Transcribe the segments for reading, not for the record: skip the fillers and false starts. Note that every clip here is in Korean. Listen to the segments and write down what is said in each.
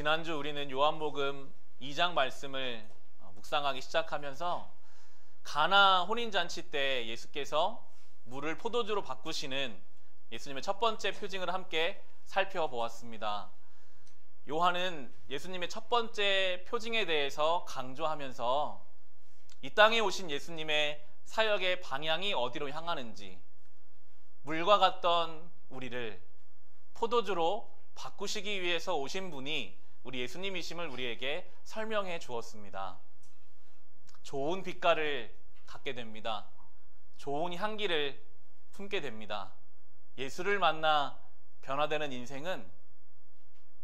지난주 우리는 요한복음 2장 말씀을 묵상하기 시작하면서 가나 혼인잔치 때 예수께서 물을 포도주로 바꾸시는 예수님의 첫 번째 표징을 함께 살펴보았습니다. 요한은 예수님의 첫 번째 표징에 대해서 강조하면서 이 땅에 오신 예수님의 사역의 방향이 어디로 향하는지, 물과 같던 우리를 포도주로 바꾸시기 위해서 오신 분이 우리 예수님이심을 우리에게 설명해 주었습니다. 좋은 빛깔을 갖게 됩니다. 좋은 향기를 품게 됩니다. 예수를 만나 변화되는 인생은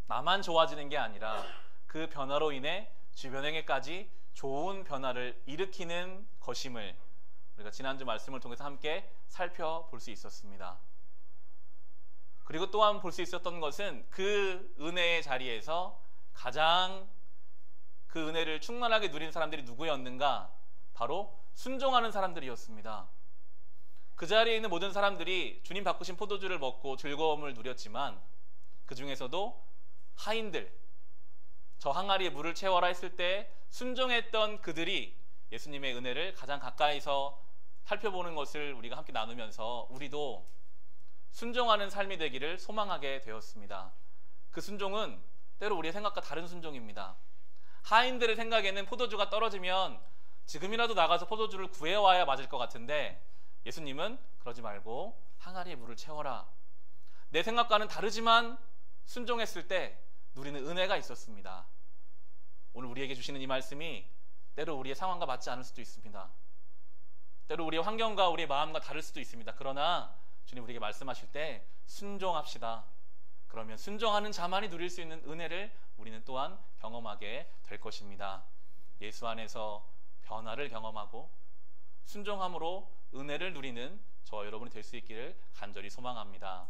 나만 좋아지는 게 아니라 그 변화로 인해 주변에게까지 좋은 변화를 일으키는 것임을 우리가 지난주 말씀을 통해서 함께 살펴볼 수 있었습니다. 그리고 또한 볼 수 있었던 것은 그 은혜의 자리에서 가장 그 은혜를 충만하게 누린 사람들이 누구였는가? 바로 순종하는 사람들이었습니다. 그 자리에 있는 모든 사람들이 주님 바꾸신 포도주를 먹고 즐거움을 누렸지만 그 중에서도 하인들, 저 항아리에 물을 채워라 했을 때 순종했던 그들이 예수님의 은혜를 가장 가까이서 살펴보는 것을 우리가 함께 나누면서 우리도 순종하는 삶이 되기를 소망하게 되었습니다. 그 순종은 때로 우리의 생각과 다른 순종입니다. 하인들의 생각에는 포도주가 떨어지면 지금이라도 나가서 포도주를 구해와야 맞을 것 같은데 예수님은 그러지 말고 항아리에 물을 채워라. 내 생각과는 다르지만 순종했을 때 누리는 은혜가 있었습니다. 오늘 우리에게 주시는 이 말씀이 때로 우리의 상황과 맞지 않을 수도 있습니다. 때로 우리의 환경과 우리의 마음과 다를 수도 있습니다. 그러나 주님 우리에게 말씀하실 때 순종합시다. 그러면 순종하는 자만이 누릴 수 있는 은혜를 우리는 또한 경험하게 될 것입니다. 예수 안에서 변화를 경험하고 순종함으로 은혜를 누리는 저와 여러분이 될 수 있기를 간절히 소망합니다.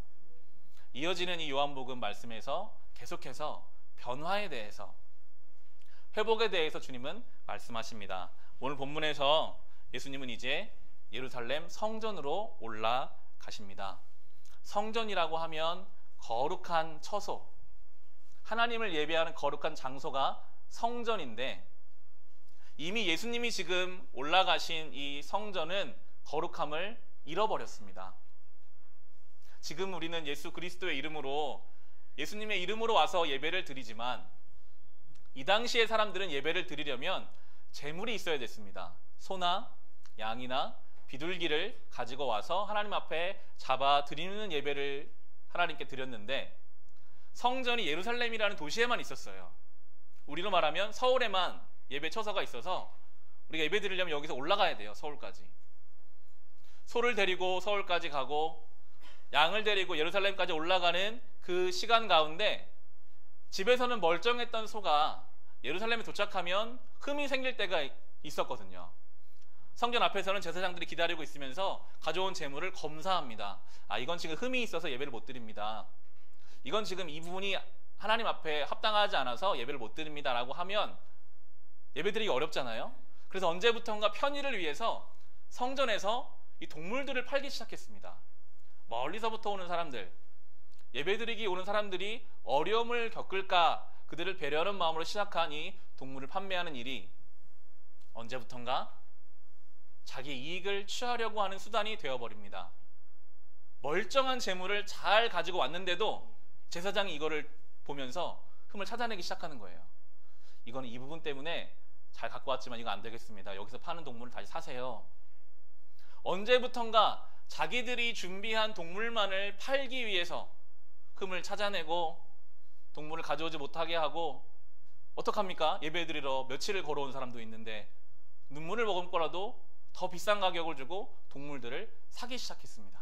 이어지는 이 요한복음 말씀에서 계속해서 변화에 대해서, 회복에 대해서 주님은 말씀하십니다. 오늘 본문에서 예수님은 이제 예루살렘 성전으로 올라가십니다. 성전이라고 하면 거룩한 처소, 하나님을 예배하는 거룩한 장소가 성전인데 이미 예수님이 지금 올라가신 이 성전은 거룩함을 잃어버렸습니다. 지금 우리는 예수 그리스도의 이름으로, 예수님의 이름으로 와서 예배를 드리지만 이 당시의 사람들은 예배를 드리려면 제물이 있어야 됐습니다. 소나 양이나 비둘기를 가지고 와서 하나님 앞에 잡아 드리는 예배를 하나님께 드렸는데 성전이 예루살렘이라는 도시에만 있었어요. 우리로 말하면 서울에만 예배 처소가 있어서 우리가 예배 드리려면 여기서 올라가야 돼요. 서울까지. 소를 데리고 서울까지 가고 양을 데리고 예루살렘까지 올라가는 그 시간 가운데 집에서는 멀쩡했던 소가 예루살렘에 도착하면 흠이 생길 때가 있었거든요. 성전 앞에서는 제사장들이 기다리고 있으면서 가져온 제물을 검사합니다. 이건 지금 흠이 있어서 예배를 못 드립니다. 이건 지금 이 부분이 하나님 앞에 합당하지 않아서 예배를 못 드립니다 라고 하면 예배드리기 어렵잖아요. 그래서 언제부턴가 편의를 위해서 성전에서 이 동물들을 팔기 시작했습니다. 멀리서부터 오는 사람들, 예배드리기 오는 사람들이 어려움을 겪을까 그들을 배려하는 마음으로 시작한 이 동물을 판매하는 일이 언제부턴가 자기 이익을 취하려고 하는 수단이 되어버립니다. 멀쩡한 재물을 잘 가지고 왔는데도 제사장이 이거를 보면서 흠을 찾아내기 시작하는 거예요. 이거는 이 부분 때문에 잘 갖고 왔지만 이거 안 되겠습니다. 여기서 파는 동물을 다시 사세요. 언제부턴가 자기들이 준비한 동물만을 팔기 위해서 흠을 찾아내고 동물을 가져오지 못하게 하고, 어떡합니까? 예배드리러 며칠을 걸어온 사람도 있는데 눈물을 머금고라도 더 비싼 가격을 주고 동물들을 사기 시작했습니다.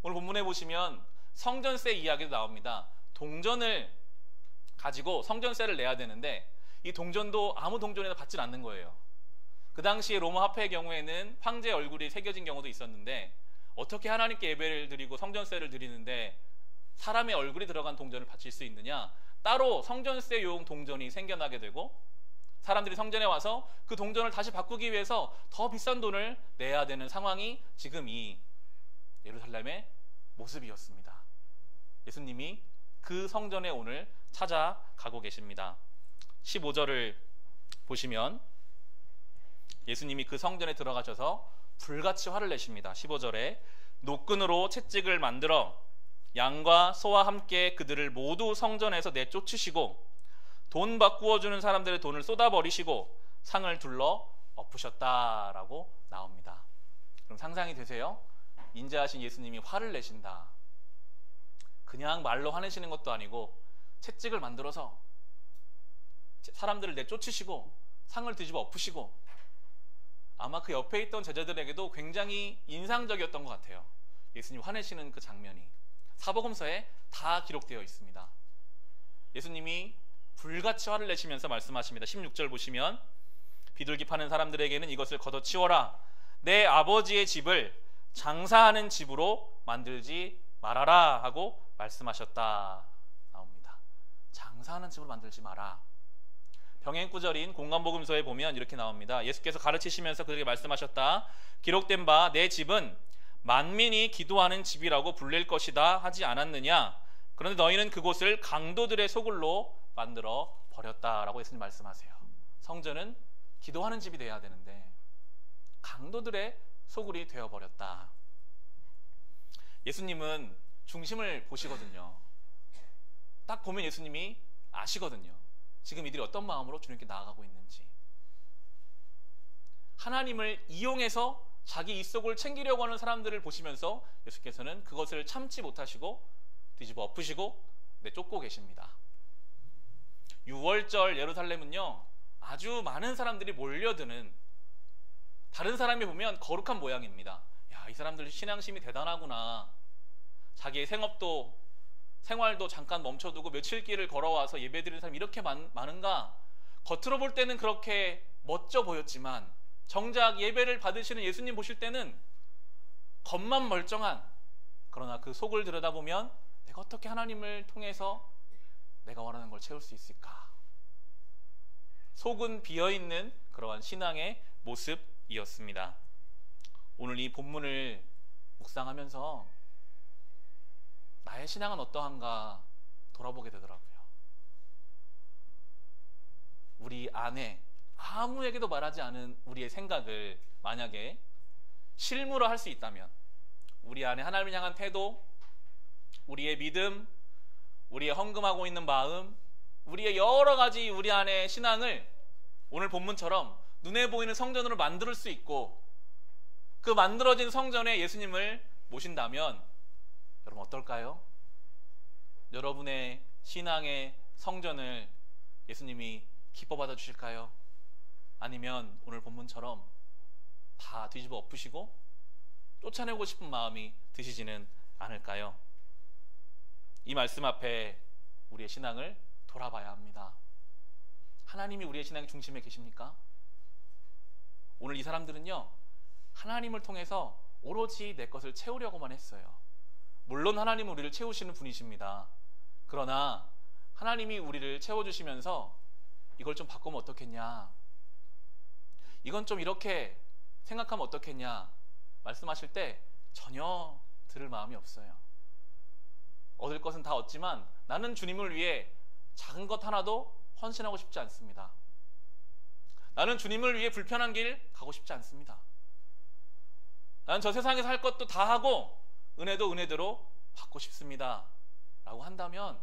오늘 본문에 보시면 성전세 이야기도 나옵니다. 동전을 가지고 성전세를 내야 되는데 이 동전도 아무 동전에나 받질 않는 거예요. 그 당시에 로마 화폐의 경우에는 황제의 얼굴이 새겨진 경우도 있었는데 어떻게 하나님께 예배를 드리고 성전세를 드리는데 사람의 얼굴이 들어간 동전을 바칠 수 있느냐? 따로 성전세용 동전이 생겨나게 되고 사람들이 성전에 와서 그 동전을 다시 바꾸기 위해서 더 비싼 돈을 내야 되는 상황이 지금 이 예루살렘의 모습이었습니다. 예수님이 그 성전에 오늘 찾아가고 계십니다. 15절을 보시면 예수님이 그 성전에 들어가셔서 불같이 화를 내십니다. 15절에 노끈으로 채찍을 만들어 양과 소와 함께 그들을 모두 성전에서 내쫓으시고 돈 바꾸어 주는 사람들의 돈을 쏟아버리시고 상을 둘러 엎으셨다라고 나옵니다. 그럼 상상이 되세요? 인자하신 예수님이 화를 내신다. 그냥 말로 화내시는 것도 아니고 채찍을 만들어서 사람들을 내쫓으시고 상을 뒤집어 엎으시고, 아마 그 옆에 있던 제자들에게도 굉장히 인상적이었던 것 같아요. 예수님 화내시는 그 장면이 사복음서에 다 기록되어 있습니다. 예수님이 불같이 화를 내시면서 말씀하십니다. 16절 보시면 비둘기 파는 사람들에게는 이것을 걷어치워라. 내 아버지의 집을 장사하는 집으로 만들지 말아라 하고 말씀하셨다 나옵니다. 장사하는 집으로 만들지 마라. 병행구절인 공관복음서에 보면 이렇게 나옵니다. 예수께서 가르치시면서 그들에게 말씀하셨다. 기록된 바 내 집은 만민이 기도하는 집이라고 불릴 것이다 하지 않았느냐. 그런데 너희는 그곳을 강도들의 소굴로 만들어 버렸다라고 예수님 말씀하세요. 성전은 기도하는 집이 돼야 되는데 강도들의 소굴이 되어버렸다. 예수님은 중심을 보시거든요. 딱 보면 예수님이 아시거든요. 지금 이들이 어떤 마음으로 주님께 나아가고 있는지. 하나님을 이용해서 자기 입속을 챙기려고 하는 사람들을 보시면서 예수께서는 그것을 참지 못하시고 뒤집어 엎으시고 내쫓고 계십니다. 6월절 예루살렘은요, 아주 많은 사람들이 몰려드는, 다른 사람이 보면 거룩한 모양입니다. 야, 이 사람들 신앙심이 대단하구나. 자기의 생활도 잠깐 멈춰두고 며칠 길을 걸어와서 예배드리는 사람이 이렇게 많은가. 겉으로 볼 때는 그렇게 멋져 보였지만 정작 예배를 받으시는 예수님 보실 때는 겉만 멀쩡한, 그러나 그 속을 들여다보면 내가 어떻게 하나님을 통해서 내가 원하는 걸 채울 수 있을까. 속은 비어있는 그러한 신앙의 모습이었습니다. 오늘 이 본문을 묵상하면서 나의 신앙은 어떠한가 돌아보게 되더라고요. 우리 안에 아무에게도 말하지 않은 우리의 생각을 만약에 실무로 할 수 있다면, 우리 안에 하나님을 향한 태도, 우리의 믿음, 우리의 헌금하고 있는 마음, 우리의 여러 가지 우리 안의 신앙을 오늘 본문처럼 눈에 보이는 성전으로 만들 수 있고, 그 만들어진 성전에 예수님을 모신다면 여러분 어떨까요? 여러분의 신앙의 성전을 예수님이 기뻐 받아 주실까요? 아니면 오늘 본문처럼 다 뒤집어 엎으시고 쫓아내고 싶은 마음이 드시지는 않을까요? 이 말씀 앞에 우리의 신앙을 돌아봐야 합니다. 하나님이 우리의 신앙의 중심에 계십니까? 오늘 이 사람들은요, 하나님을 통해서 오로지 내 것을 채우려고만 했어요. 물론 하나님은 우리를 채우시는 분이십니다. 그러나 하나님이 우리를 채워주시면서 이걸 좀 바꾸면 어떻겠냐, 이건 좀 이렇게 생각하면 어떻겠냐 말씀하실 때 전혀 들을 마음이 없어요. 얻을 것은 다 얻지만 나는 주님을 위해 작은 것 하나도 헌신하고 싶지 않습니다. 나는 주님을 위해 불편한 길 가고 싶지 않습니다. 나는 저 세상에서 할 것도 다 하고 은혜도 은혜대로 받고 싶습니다 라고 한다면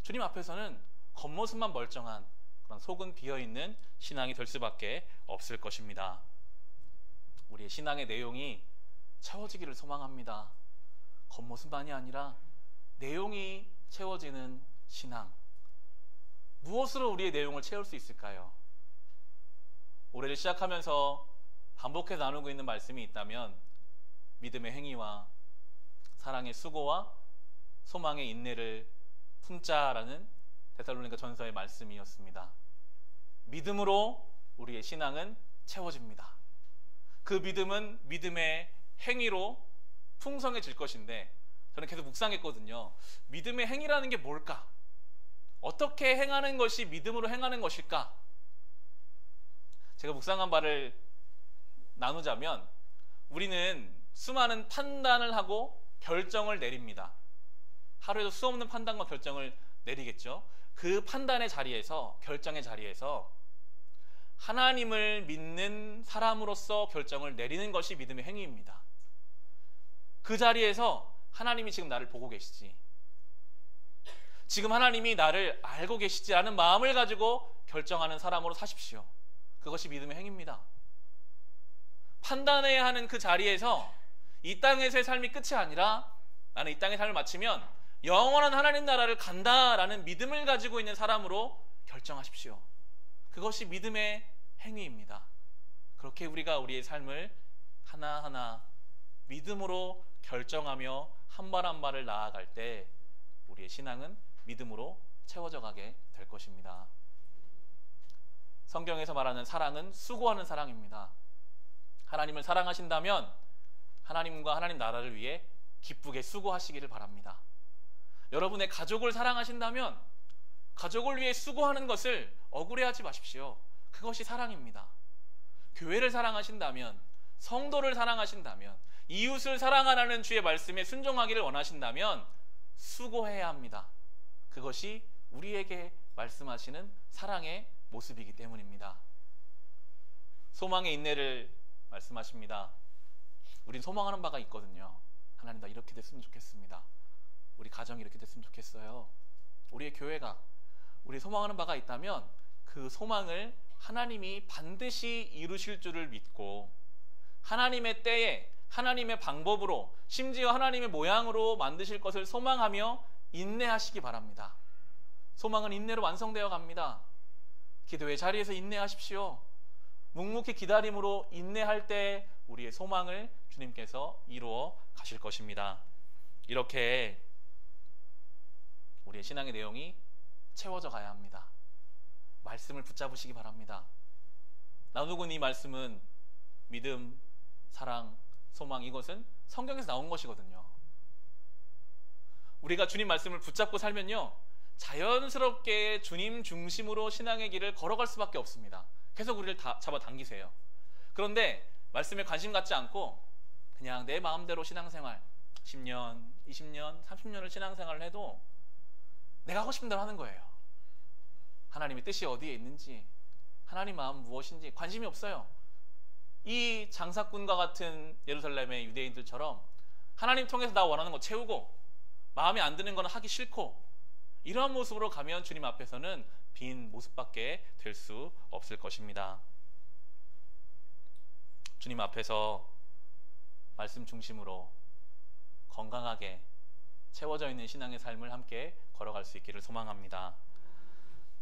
주님 앞에서는 겉모습만 멀쩡한 그런 속은 비어있는 신앙이 될 수밖에 없을 것입니다. 우리의 신앙의 내용이 채워지기를 소망합니다. 겉모습만이 아니라 내용이 채워지는 신앙. 무엇으로 우리의 내용을 채울 수 있을까요? 올해를 시작하면서 반복해서 나누고 있는 말씀이 있다면 믿음의 행위와 사랑의 수고와 소망의 인내를 품자라는 데살로니가 전서의 말씀이었습니다. 믿음으로 우리의 신앙은 채워집니다. 그 믿음은 믿음의 행위로 풍성해질 것인데, 저는 계속 묵상했거든요. 믿음의 행위라는 게 뭘까? 어떻게 행하는 것이 믿음으로 행하는 것일까? 제가 묵상한 바를 나누자면, 우리는 수많은 판단을 하고 결정을 내립니다. 하루에도 수없는 판단과 결정을 내리겠죠. 그 판단의 자리에서, 결정의 자리에서 하나님을 믿는 사람으로서 결정을 내리는 것이 믿음의 행위입니다. 그 자리에서 하나님이 지금 나를 보고 계시지, 지금 하나님이 나를 알고 계시지 않은 마음을 가지고 결정하는 사람으로 사십시오. 그것이 믿음의 행위입니다. 판단해야 하는 그 자리에서 이 땅에서의 삶이 끝이 아니라 나는 이 땅의 삶을 마치면 영원한 하나님 나라를 간다라는 믿음을 가지고 있는 사람으로 결정하십시오. 그것이 믿음의 행위입니다. 그렇게 우리가 우리의 삶을 하나하나 믿음으로 결정하며 한 발 한 발을 나아갈 때 우리의 신앙은 믿음으로 채워져 가게 될 것입니다. 성경에서 말하는 사랑은 수고하는 사랑입니다. 하나님을 사랑하신다면 하나님과 하나님 나라를 위해 기쁘게 수고하시기를 바랍니다. 여러분의 가족을 사랑하신다면 가족을 위해 수고하는 것을 억울해하지 마십시오. 그것이 사랑입니다. 교회를 사랑하신다면, 성도를 사랑하신다면, 이웃을 사랑하라는 주의 말씀에 순종하기를 원하신다면 수고해야 합니다. 그것이 우리에게 말씀하시는 사랑의 모습이기 때문입니다. 소망의 인내를 말씀하십니다. 우린 소망하는 바가 있거든요. 하나님, 나 이렇게 됐으면 좋겠습니다. 우리 가정이 이렇게 됐으면 좋겠어요. 우리의 교회가, 우리 소망하는 바가 있다면 그 소망을 하나님이 반드시 이루실 줄을 믿고 하나님의 때에 하나님의 방법으로, 심지어 하나님의 모양으로 만드실 것을 소망하며 인내하시기 바랍니다. 소망은 인내로 완성되어 갑니다. 기도의 자리에서 인내하십시오. 묵묵히 기다림으로 인내할 때 우리의 소망을 주님께서 이루어 가실 것입니다. 이렇게 우리의 신앙의 내용이 채워져 가야 합니다. 말씀을 붙잡으시기 바랍니다. 나누고 이 말씀은 믿음, 사랑, 소망, 이것은 성경에서 나온 것이거든요. 우리가 주님 말씀을 붙잡고 살면요, 자연스럽게 주님 중심으로 신앙의 길을 걸어갈 수밖에 없습니다. 계속 우리를 잡아당기세요. 그런데 말씀에 관심 갖지 않고 그냥 내 마음대로 신앙생활 10년, 20년, 30년을 신앙생활을 해도 내가 하고 싶은 대로 하는 거예요. 하나님의 뜻이 어디에 있는지, 하나님 마음 무엇인지 관심이 없어요. 이 장사꾼과 같은 예루살렘의 유대인들처럼 하나님 통해서 나 원하는 거 채우고 마음에 안 드는 건 하기 싫고, 이러한 모습으로 가면 주님 앞에서는 빈 모습밖에 될 수 없을 것입니다. 주님 앞에서 말씀 중심으로 건강하게 채워져 있는 신앙의 삶을 함께 걸어갈 수 있기를 소망합니다.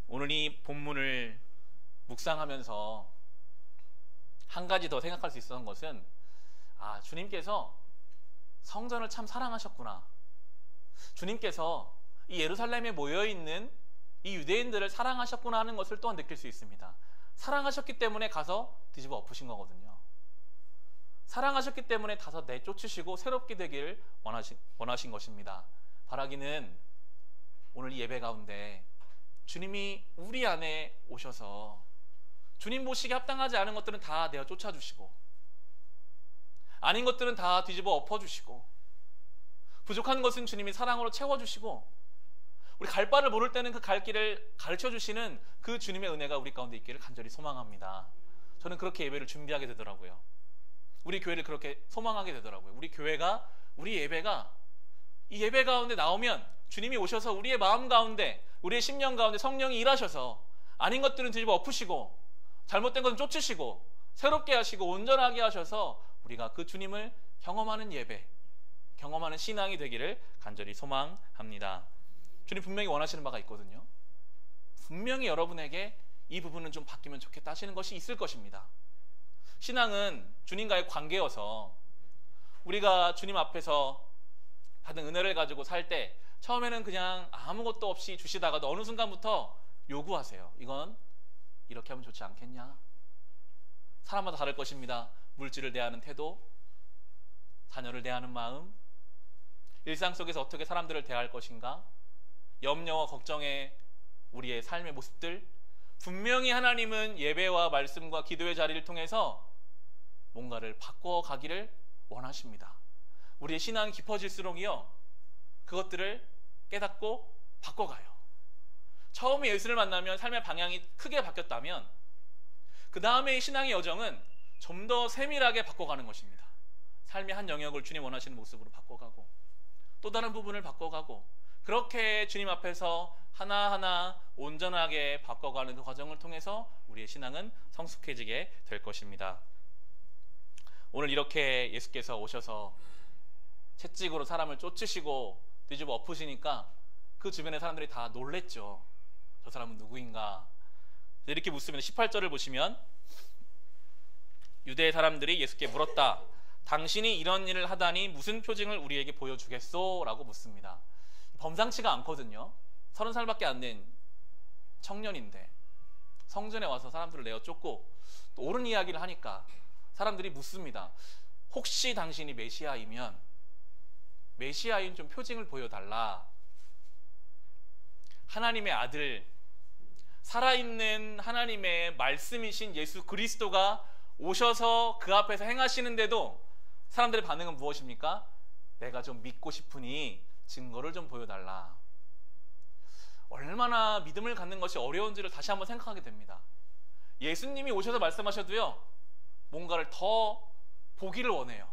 오늘 이 본문을 묵상하면서 한 가지 더 생각할 수 있었던 것은, 주님께서 성전을 참 사랑하셨구나. 주님께서 이 예루살렘에 모여있는 이 유대인들을 사랑하셨구나 하는 것을 또한 느낄 수 있습니다. 사랑하셨기 때문에 가서 뒤집어 엎으신 거거든요. 사랑하셨기 때문에 다섯 내쫓으시고 새롭게 되기를 원하신 것입니다. 바라기는 오늘 이 예배 가운데 주님이 우리 안에 오셔서 주님 보시기에 합당하지 않은 것들은 다 내어 쫓아주시고, 아닌 것들은 다 뒤집어 엎어주시고, 부족한 것은 주님이 사랑으로 채워주시고, 우리 갈 바를 모를 때는 그 갈 길을 가르쳐주시는 그 주님의 은혜가 우리 가운데 있기를 간절히 소망합니다. 저는 그렇게 예배를 준비하게 되더라고요. 우리 교회를 그렇게 소망하게 되더라고요. 우리 교회가, 우리 예배가 이 예배 가운데 나오면 주님이 오셔서 우리의 마음 가운데, 우리의 심령 가운데 성령이 일하셔서 아닌 것들은 뒤집어 엎으시고, 잘못된 것은 쫓으시고, 새롭게 하시고, 온전하게 하셔서 우리가 그 주님을 경험하는 예배, 경험하는 신앙이 되기를 간절히 소망합니다. 주님 분명히 원하시는 바가 있거든요. 분명히 여러분에게 이 부분은 좀 바뀌면 좋겠다 하시는 것이 있을 것입니다. 신앙은 주님과의 관계여서 우리가 주님 앞에서 받은 은혜를 가지고 살 때 처음에는 그냥 아무것도 없이 주시다가도 어느 순간부터 요구하세요. 이건 이렇게 하면 좋지 않겠냐? 사람마다 다를 것입니다. 물질을 대하는 태도, 자녀를 대하는 마음, 일상 속에서 어떻게 사람들을 대할 것인가, 염려와 걱정의 우리의 삶의 모습들, 분명히 하나님은 예배와 말씀과 기도의 자리를 통해서 뭔가를 바꿔가기를 원하십니다. 우리의 신앙이 깊어질수록이요, 그것들을 깨닫고 바꿔가요. 처음에 예수를 만나면 삶의 방향이 크게 바뀌었다면 그 다음에 신앙의 여정은 좀 더 세밀하게 바꿔가는 것입니다. 삶의 한 영역을 주님 원하시는 모습으로 바꿔가고 또 다른 부분을 바꿔가고 그렇게 주님 앞에서 하나하나 온전하게 바꿔가는 그 과정을 통해서 우리의 신앙은 성숙해지게 될 것입니다. 오늘 이렇게 예수께서 오셔서 채찍으로 사람을 쫓으시고 뒤집어 엎으시니까 그 주변의 사람들이 다 놀랬죠. 저 사람은 누구인가? 이렇게 묻습니다. 18절을 보시면 유대 사람들이 예수께 물었다. 당신이 이런 일을 하다니 무슨 표징을 우리에게 보여주겠소? 라고 묻습니다. 범상치가 않거든요. 30살밖에 안 된 청년인데 성전에 와서 사람들을 내어 쫓고 또 옳은 이야기를 하니까 사람들이 묻습니다. 혹시 당신이 메시아이면 메시아인 좀 표징을 보여달라. 하나님의 아들, 살아있는 하나님의 말씀이신 예수 그리스도가 오셔서 그 앞에서 행하시는데도 사람들의 반응은 무엇입니까? 내가 좀 믿고 싶으니 증거를 좀 보여달라. 얼마나 믿음을 갖는 것이 어려운지를 다시 한번 생각하게 됩니다. 예수님이 오셔서 말씀하셔도요, 뭔가를 더 보기를 원해요.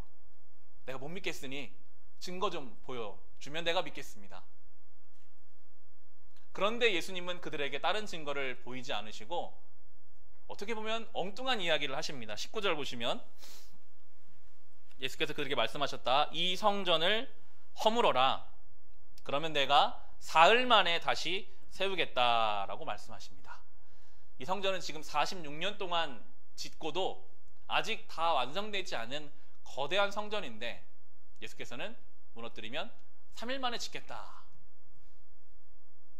내가 못 믿겠으니 증거 좀 보여주면 내가 믿겠습니다. 그런데 예수님은 그들에게 다른 증거를 보이지 않으시고 어떻게 보면 엉뚱한 이야기를 하십니다. 19절 보시면 예수께서 그들에게 말씀하셨다. 이 성전을 허물어라. 그러면 내가 사흘 만에 다시 세우겠다라고 말씀하십니다. 이 성전은 지금 46년 동안 짓고도 아직 다 완성되지 않은 거대한 성전인데 예수께서는 무너뜨리면 3일 만에 짓겠다.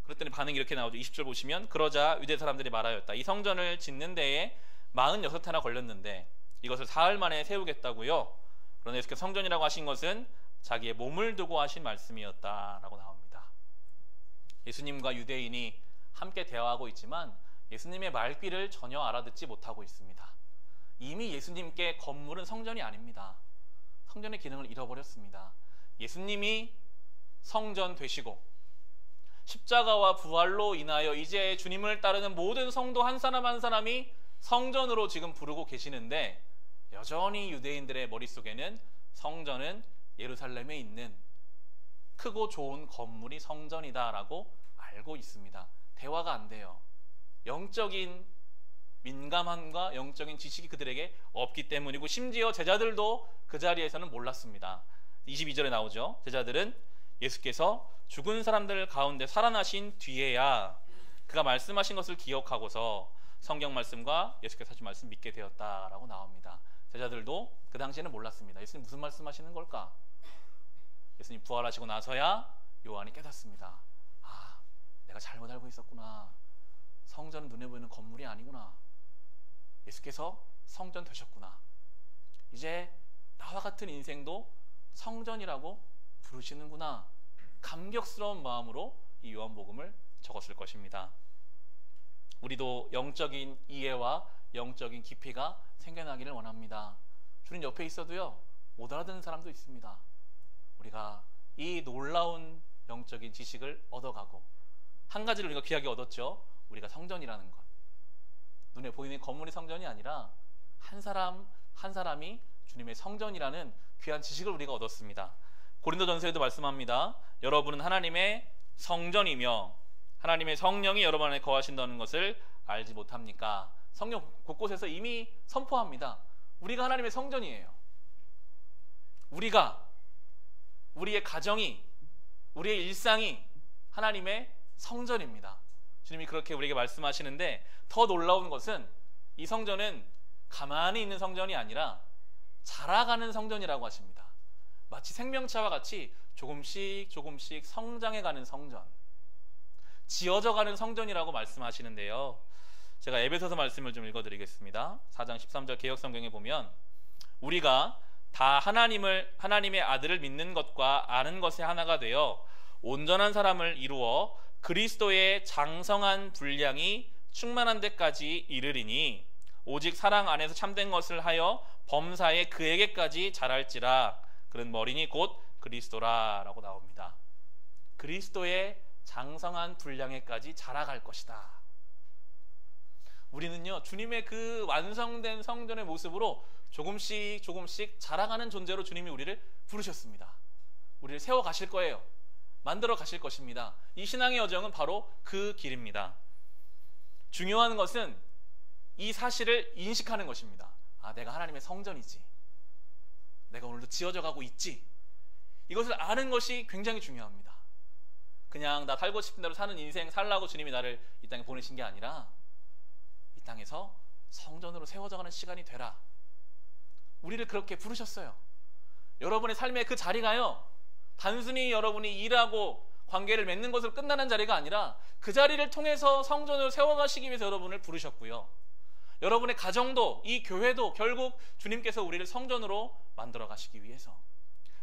그랬더니 반응이 이렇게 나오죠. 20절 보시면 그러자 유대 사람들이 말하였다. 이 성전을 짓는 데에 46해나 걸렸는데 이것을 사흘 만에 세우겠다고요. 그러나 예수께서 성전이라고 하신 것은 자기의 몸을 두고 하신 말씀이었다라고 나옵니다. 예수님과 유대인이 함께 대화하고 있지만 예수님의 말귀를 전혀 알아듣지 못하고 있습니다. 이미 예수님께 건물은 성전이 아닙니다. 성전의 기능을 잃어버렸습니다. 예수님이 성전 되시고 십자가와 부활로 인하여 이제 주님을 따르는 모든 성도 한 사람 한 사람이 성전으로 지금 부르고 계시는데 여전히 유대인들의 머릿속에는 성전은 예루살렘에 있는 크고 좋은 건물이 성전이다라고 알고 있습니다. 대화가 안 돼요. 영적인 민감함과 영적인 지식이 그들에게 없기 때문이고 심지어 제자들도 그 자리에서는 몰랐습니다. 22절에 나오죠. 제자들은 예수께서 죽은 사람들 가운데 살아나신 뒤에야 그가 말씀하신 것을 기억하고서 성경 말씀과 예수께서 하신 말씀 믿게 되었다라고 나옵니다. 제자들도 그 당시에는 몰랐습니다. 예수님 무슨 말씀하시는 걸까? 예수님 부활하시고 나서야 요한이 깨닫습니다. 아, 내가 잘못 알고 있었구나. 성전은 눈에 보이는 건물이 아니구나. 예수께서 성전 되셨구나. 이제 나와 같은 인생도 성전이라고 부르시는구나. 감격스러운 마음으로 이 요한복음을 적었을 것입니다. 우리도 영적인 이해와 영적인 깊이가 생겨나기를 원합니다. 주님 옆에 있어도요, 못 알아듣는 사람도 있습니다. 우리가 이 놀라운 영적인 지식을 얻어가고 한 가지를 우리가 귀하게 얻었죠. 우리가 성전이라는 것. 눈에 보이는 건물이 성전이 아니라 한 사람 한 사람이 주님의 성전이라는 귀한 지식을 우리가 얻었습니다. 고린도전서에도 말씀합니다. 여러분은 하나님의 성전이며 하나님의 성령이 여러분 안에 거하신다는 것을 알지 못합니까? 성경 곳곳에서 이미 선포합니다. 우리가 하나님의 성전이에요. 우리의 가정이, 우리의 일상이 하나님의 성전입니다. 주님이 그렇게 우리에게 말씀하시는데 더 놀라운 것은 이 성전은 가만히 있는 성전이 아니라 자라가는 성전이라고 하십니다. 마치 생명차와 같이 조금씩 조금씩 성장해가는 성전, 지어져가는 성전이라고 말씀하시는데요. 제가 에베소서 말씀을 좀 읽어드리겠습니다. 4장 13절 개역성경에 보면 우리가 다 하나님의 아들을 믿는 것과 아는 것에 하나가 되어 온전한 사람을 이루어 그리스도의 장성한 분량이 충만한 데까지 이르리니 오직 사랑 안에서 참된 것을 하여 범사에 그에게까지 자랄지라. 그는 머리니 곧 그리스도라 라고 나옵니다. 그리스도의 장성한 분량에까지 자라갈 것이다. 우리는요, 주님의 그 완성된 성전의 모습으로 조금씩 조금씩 자라가는 존재로 주님이 우리를 부르셨습니다. 우리를 세워 가실 거예요. 만들어 가실 것입니다. 이 신앙의 여정은 바로 그 길입니다. 중요한 것은 이 사실을 인식하는 것입니다. 아, 내가 하나님의 성전이지. 내가 오늘도 지어져 가고 있지. 이것을 아는 것이 굉장히 중요합니다. 그냥 나 살고 싶은 대로 사는 인생 살라고 주님이 나를 이 땅에 보내신 게 아니라 이 땅에서 성전으로 세워져가는 시간이 되라. 우리를 그렇게 부르셨어요. 여러분의 삶의 그 자리가요, 단순히 여러분이 일하고 관계를 맺는 것으로 끝나는 자리가 아니라 그 자리를 통해서 성전을 세워가시기 위해서 여러분을 부르셨고요. 여러분의 가정도, 이 교회도 결국 주님께서 우리를 성전으로 만들어 가시기 위해서,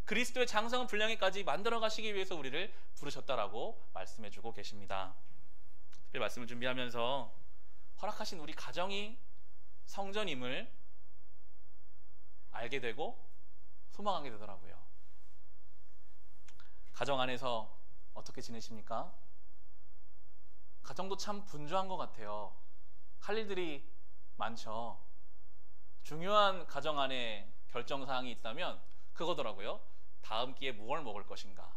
그리스도의 장성한 분량에까지 만들어 가시기 위해서 우리를 부르셨다라고 말씀해 주고 계십니다. 특별히 말씀을 준비하면서 허락하신 우리 가정이 성전임을 알게 되고 소망하게 되더라고요. 가정 안에서 어떻게 지내십니까? 가정도 참 분주한 것 같아요. 할 일들이 많죠. 중요한 가정 안에 결정사항이 있다면 그거더라고요. 다음 끼에 무엇을 먹을 것인가,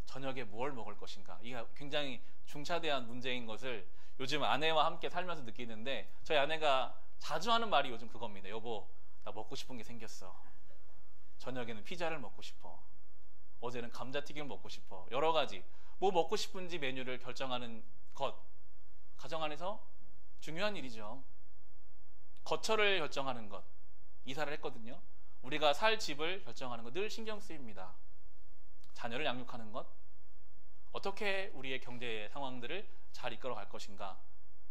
저녁에 무엇을 먹을 것인가. 이게 굉장히 중차대한 문제인 것을 요즘 아내와 함께 살면서 느끼는데, 저희 아내가 자주 하는 말이 요즘 그겁니다. 여보, 나 먹고 싶은 게 생겼어. 저녁에는 피자를 먹고 싶어. 어제는 감자튀김을 먹고 싶어. 여러 가지 뭐 먹고 싶은지 메뉴를 결정하는 것, 가정 안에서 중요한 일이죠. 거처를 결정하는 것, 이사를 했거든요. 우리가 살 집을 결정하는 것 늘 신경 쓰입니다. 자녀를 양육하는 것, 어떻게 우리의 경제 상황들을 잘 이끌어 갈 것인가,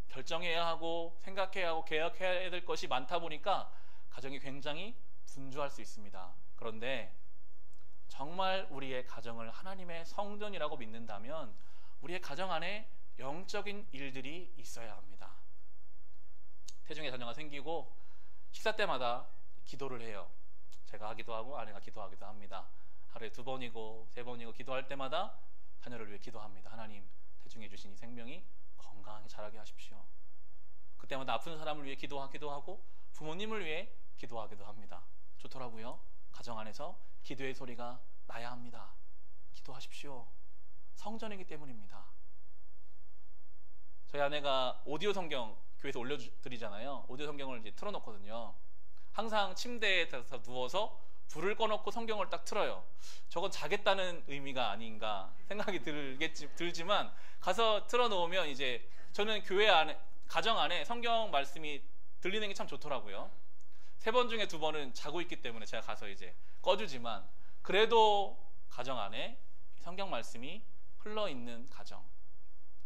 결정해야 하고 생각해야 하고 계획해야 될 것이 많다 보니까 가정이 굉장히 분주할 수 있습니다. 그런데 정말 우리의 가정을 하나님의 성전이라고 믿는다면 우리의 가정 안에 영적인 일들이 있어야 합니다. 태중에 자녀가 생기고 식사 때마다 기도를 해요. 제가 하기도 하고 아내가 기도하기도 합니다. 하루에 2번이고 3번이고 기도할 때마다 자녀를 위해 기도합니다. 하나님, 태중에 주신 이 생명이 건강하게 자라게 하십시오. 그때마다 아픈 사람을 위해 기도하기도 하고 부모님을 위해 기도하기도 합니다. 좋더라고요. 가정 안에서 기도의 소리가 나야 합니다. 기도하십시오. 성전이기 때문입니다. 저희 아내가 오디오 성경 교회에서 올려드리잖아요. 오디오 성경을 이제 틀어놓거든요. 항상 침대에 누워서 불을 꺼놓고 성경을 딱 틀어요. 저건 자겠다는 의미가 아닌가 생각이 들지만 가서 틀어놓으면 이제 저는 교회 안에, 가정 안에 성경 말씀이 들리는 게 참 좋더라고요. 3번 중에 2번은 자고 있기 때문에 제가 가서 이제 꺼주지만, 그래도 가정 안에 성경 말씀이 흘러있는 가정,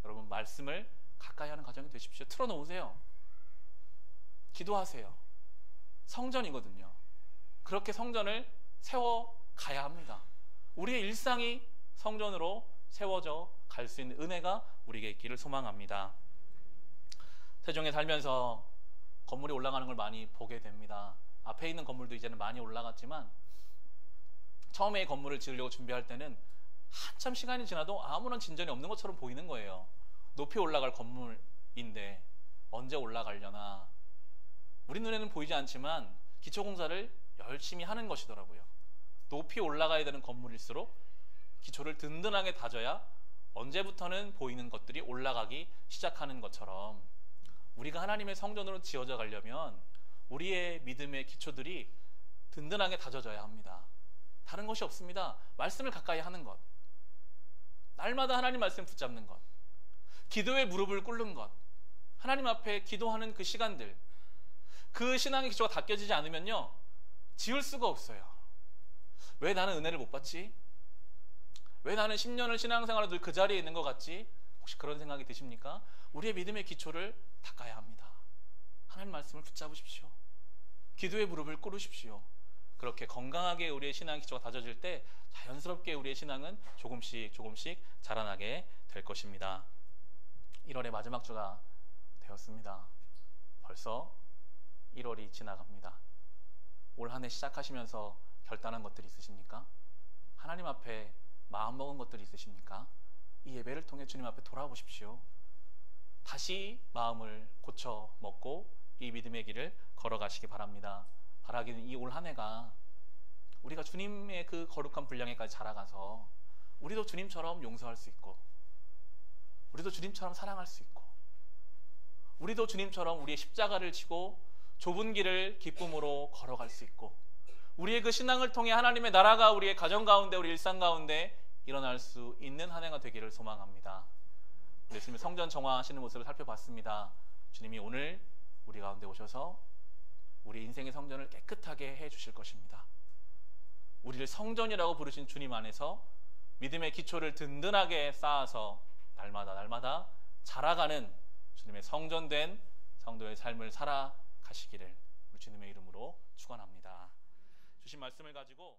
여러분 말씀을 가까이 하는 가정이 되십시오. 틀어놓으세요. 기도하세요. 성전이거든요. 그렇게 성전을 세워가야 합니다. 우리의 일상이 성전으로 세워져 갈 수 있는 은혜가 우리에게 있기를 소망합니다. 세종에 살면서 건물이 올라가는 걸 많이 보게 됩니다. 앞에 있는 건물도 이제는 많이 올라갔지만 처음에 이 건물을 지으려고 준비할 때는 한참 시간이 지나도 아무런 진전이 없는 것처럼 보이는 거예요. 높이 올라갈 건물인데 언제 올라가려나. 우리 눈에는 보이지 않지만 기초공사를 열심히 하는 것이더라고요. 높이 올라가야 되는 건물일수록 기초를 든든하게 다져야 언제부터는 보이는 것들이 올라가기 시작하는 것처럼, 우리가 하나님의 성전으로 지어져 가려면 우리의 믿음의 기초들이 든든하게 다져져야 합니다. 다른 것이 없습니다. 말씀을 가까이 하는 것, 날마다 하나님 말씀 붙잡는 것, 기도에 무릎을 꿇는 것, 하나님 앞에 기도하는 그 시간들, 그 신앙의 기초가 닦여지지 않으면요, 지을 수가 없어요. 왜 나는 은혜를 못 받지? 왜 나는 10년을 신앙생활을 늘 그 자리에 있는 것 같지? 혹시 그런 생각이 드십니까? 우리의 믿음의 기초를 닦아야 합니다. 하나님 말씀을 붙잡으십시오. 기도의 무릎을 꿇으십시오. 그렇게 건강하게 우리의 신앙 기초가 다져질 때 자연스럽게 우리의 신앙은 조금씩 조금씩 자라나게 될 것입니다. 1월의 마지막 주가 되었습니다. 벌써 1월이 지나갑니다. 올 한 해 시작하시면서 결단한 것들이 있으십니까? 하나님 앞에 마음먹은 것들이 있으십니까? 이 예배를 통해 주님 앞에 돌아보십시오. 다시 마음을 고쳐 먹고 이 믿음의 길을 걸어가시기 바랍니다. 바라기는 이 올 한 해가 우리가 주님의 그 거룩한 분량에까지 자라가서 우리도 주님처럼 용서할 수 있고, 우리도 주님처럼 사랑할 수 있고, 우리도 주님처럼 우리의 십자가를 지고 좁은 길을 기쁨으로 걸어갈 수 있고, 우리의 그 신앙을 통해 하나님의 나라가 우리의 가정 가운데, 우리 일상 가운데 일어날 수 있는 한 해가 되기를 소망합니다. 예수님의 성전 정화하시는 모습을 살펴봤습니다. 주님이 오늘 우리 가운데 오셔서 우리 인생의 성전을 깨끗하게 해주실 것입니다. 우리를 성전이라고 부르신 주님 안에서 믿음의 기초를 든든하게 쌓아서 날마다 자라가는 주님의 성전된 성도의 삶을 살아가시기를 우리 주님의 이름으로 축원합니다. 주신 말씀을 가지고